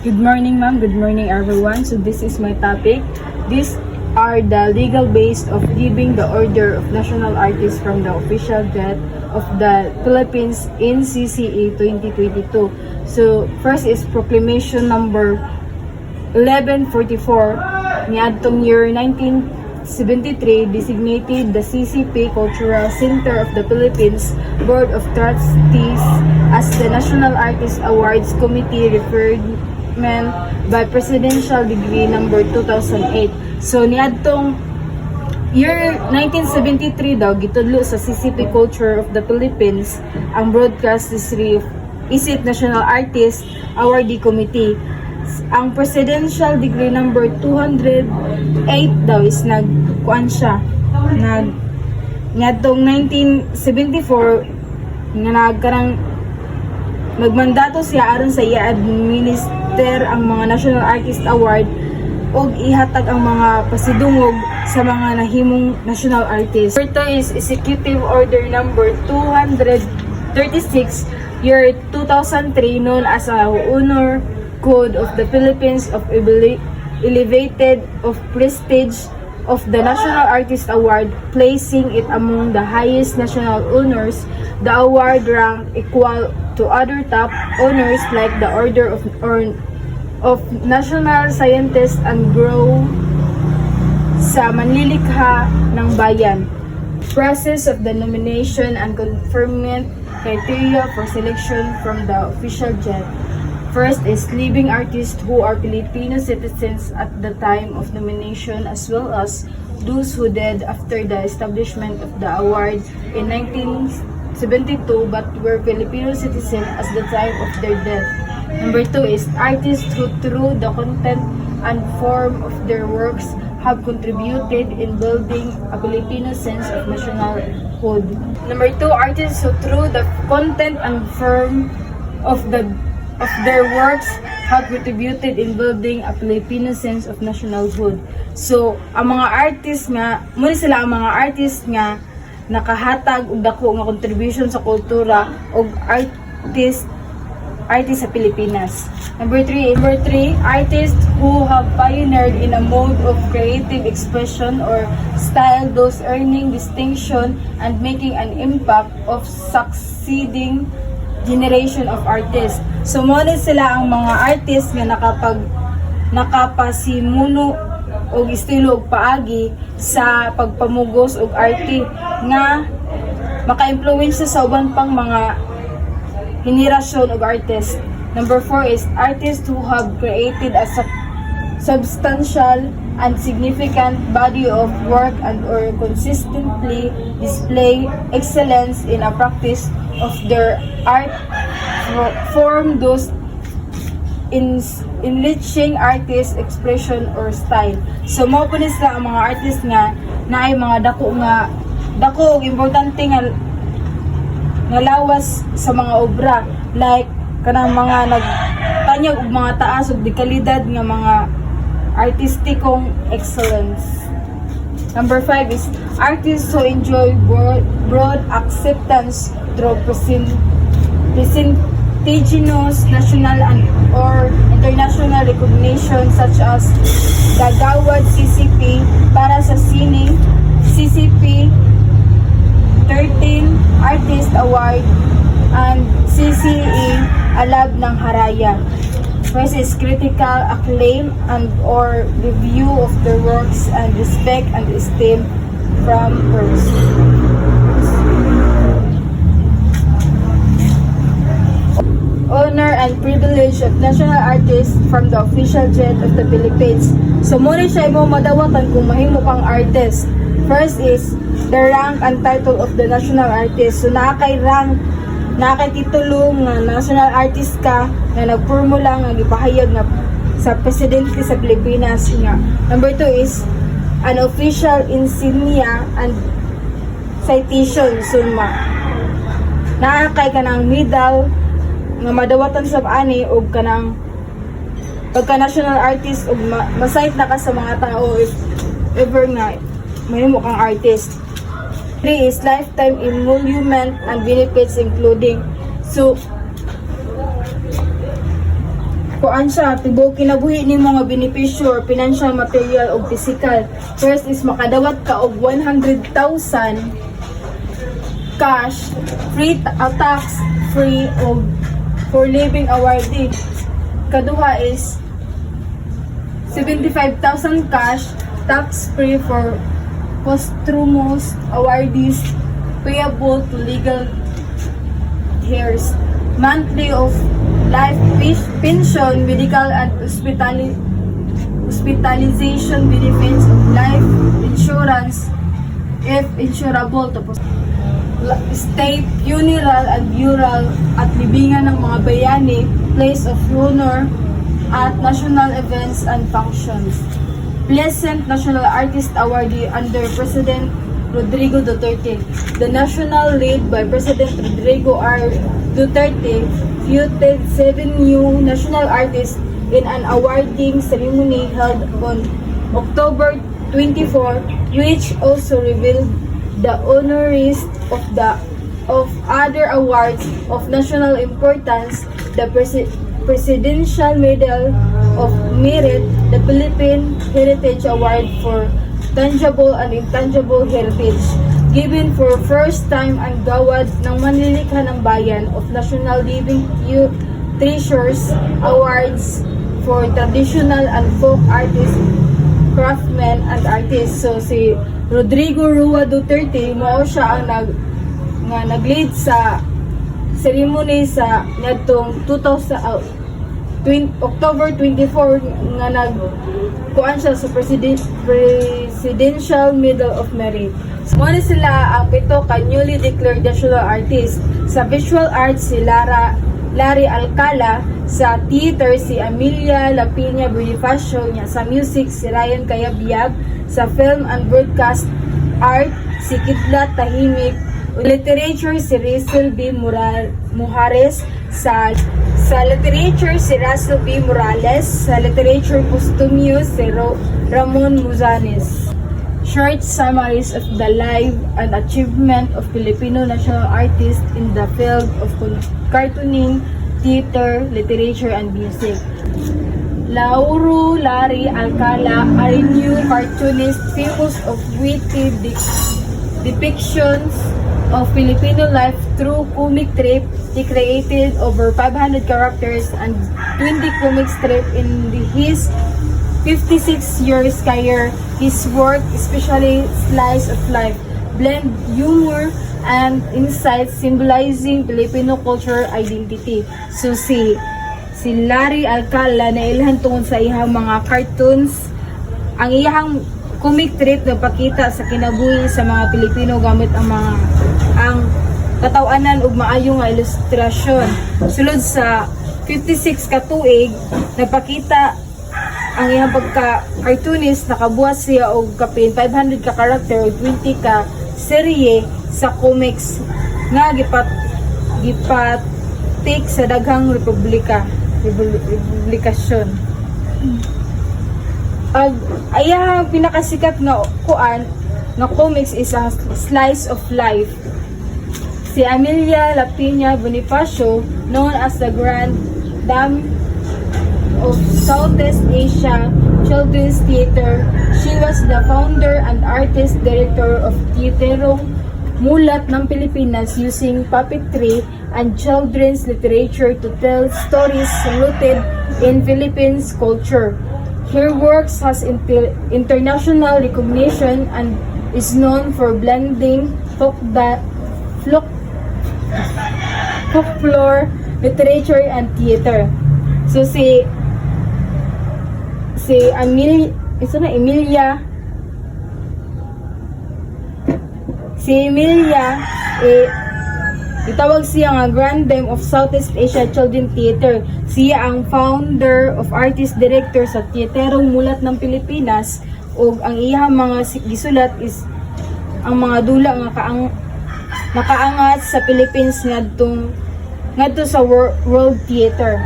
Good morning, ma'am. Good morning, everyone. So this is my topic. These are the legal base of giving the Order of National Artist from the official jet of the Philippines in CCA 2022. So first is Proclamation number 1144 niadtong year 1973 designated the CCP Cultural Center of the Philippines Board of Trustees as the National Artist Awards Committee referred by Presidential Decree number 2008. So niadtong year 1973 daw gitudlo sa CCP Culture of the Philippines ang broadcast history of Isip National Artist Awardee Committee. Ang Presidential Decree number 208 daw is nagkuan siya niadtong 1974 nga nagmandato siya aron sa i-administer ang mga National Artist Award ug ihatag ang mga pasidungog sa mga nahimong national artist. Ito is Executive Order number 236 year 2003 known as a Honor Code of the Philippines of elevated of prestige of the National Artist Award, placing it among the highest national honors. The award ranked equal to other top honors like the Order of National Scientist and Grow sa manlilikha ng bayan. Process of the nomination and conferment criteria for selection from the official jet. First is living artists who are Filipino citizens at the time of nomination, as well as those who died after the establishment of the award in 1972 but were Filipino citizens at the time of their death. Number 2 is artists who through the content and form of their works have contributed in building a Filipino sense of nationalhood. Number 2, artists who through the content and form of their works have contributed in building a Filipino sense of nationalhood. So, ang mga artists nga, muna sila ang mga artists nga nakahatag og dako nga contribution sa kultura og artist sa Pilipinas. Number 3, artists who have pioneered in a mode of creative expression or style, those earning distinction and making an impact of succeeding generation of artists. So mo sila ang mga artists nga nakapasimuno og estilo og paagi sa pagpamugos og arte nga maka-influence sa uban pang mga henerasyon og artists. Number 4 is artists who have created a substantial and significant body of work and or consistently display excellence in a practice of their art form, those enriching artist expression or style. So mo po nila ang mga artist nga naay mga dako importante nga lawas sa mga obra, like kanang mga nagtanyag og mga taas ug dekalidad nga mga artistikong excellence. Number 5 is artists who enjoy broad acceptance through prestigious national and or international recognition such as the Gawad CCP para sa sining, CCP 13 Artist Award and CCE Alab ng Haraya. First is critical acclaim and or review of their works and respect and esteem from peers. Honor and privilege of national artists from the official jet of the Philippines. So muna siya mo madawatan kung mahimo kang artist. First is the rank and title of the national artist. So nakakay rank, nakakay titulo nga national artist ka na nagformula nga gipahayag nga sa presidente sa Pilipinas nga. Number 2 is an official insignia and citation summa. Nakakay ka ng medal nga madawatan sa ani o kanang pagka national artist o masayt na ka sa mga tao if ever nga mahimo kang artist. 3 is lifetime emolument and benefits including so kuan siya, tibuok kinabuhi ni mga benepisyo or financial, material o physical. First is makadawat ka og 100,000 cash, free tax, free og for living awardee. Kaduha is 75,000 cash, tax free for posthumous awardees payable to legal heirs. Monthly of life pension, medical and hospitalization benefits of life insurance if insurable. Tapos state funeral and burial at libingan ng mga bayani, place of honor at national events and functions. Pleasant National Artist Awardee under President Rodrigo Duterte. The national led by President Rodrigo R. Duterte voted 7 new national artists in an awarding ceremony held on October 24, which also revealed the honorees of other awards of national importance, the Presidential Medal of Merit, the Philippine Heritage Award for Tangible and Intangible Heritage, given for first time ang gawad ng manlilikha ng bayan of National Living Treasures Awards for Traditional and Folk Artists, Craftsmen and Artists. So si Rodrigo Rua Duterte mao siya ang nag-lead sa ceremony sa ngadtong October 24 nga nagkuan siya sa Presidential Medal of Merit. Muna sila ang pito ka newly declared national artists. Sa visual arts si Larry Alcala, sa theater si Amelia Lapina Bonifacio, sa music si Ryan Cayabyab, sa film and broadcast art si Kidlat Tahimik, literature si Rizal B. Mujares, sa literature si Russell B. Morales, sa literature posthumous si Ramon Muzanes. Short summaries of the life and achievement of Filipino national artists in the field of cartooning, theater, literature, and music. Lauro Larry Alcala, a new cartoonist famous of witty depictions of Filipino life through comic strip. He created over 500 characters and 20 comic strip in his 56 years career. His work, especially Slice of Life, blend humor and insights symbolizing Filipino culture identity. So si Larry Alcala na ilhan tungod sa iyang mga cartoons, ang iyang comic strip na pakita sa kinabuhi sa mga Pilipino gamit ang katawanan ug maayo nga ilustrasyon. Sulod sa 56 ka tuig, napakita ang iyang pagka-cartoonist, nakabuhat siya og kapin 500 ka karakter o 20 ka serye sa comics nga gipatik sa daghang republikasyon. Ayang pinakasikat nga kuan na comics is ang Slice of Life. Si Amelia Lapina Bonifacio, known as the Grand Dame of Southeast Asia Children's Theater, she was the founder and artist director of Teaterong Mulat ng Pilipinas, using puppetry and children's literature to tell stories rooted in Philippines culture. Her works has international recognition and is known for blending folklore, literature, and theater. So si Emilia, itawag siya nga Grand Dame of Southeast Asia Children's Theater. Siya ang founder of artist director sa Teaterong Mulat ng Pilipinas, ug ang iyang mga gisulat is ang mga dula nga nakaangat sa Philippines ngadto sa World Theater.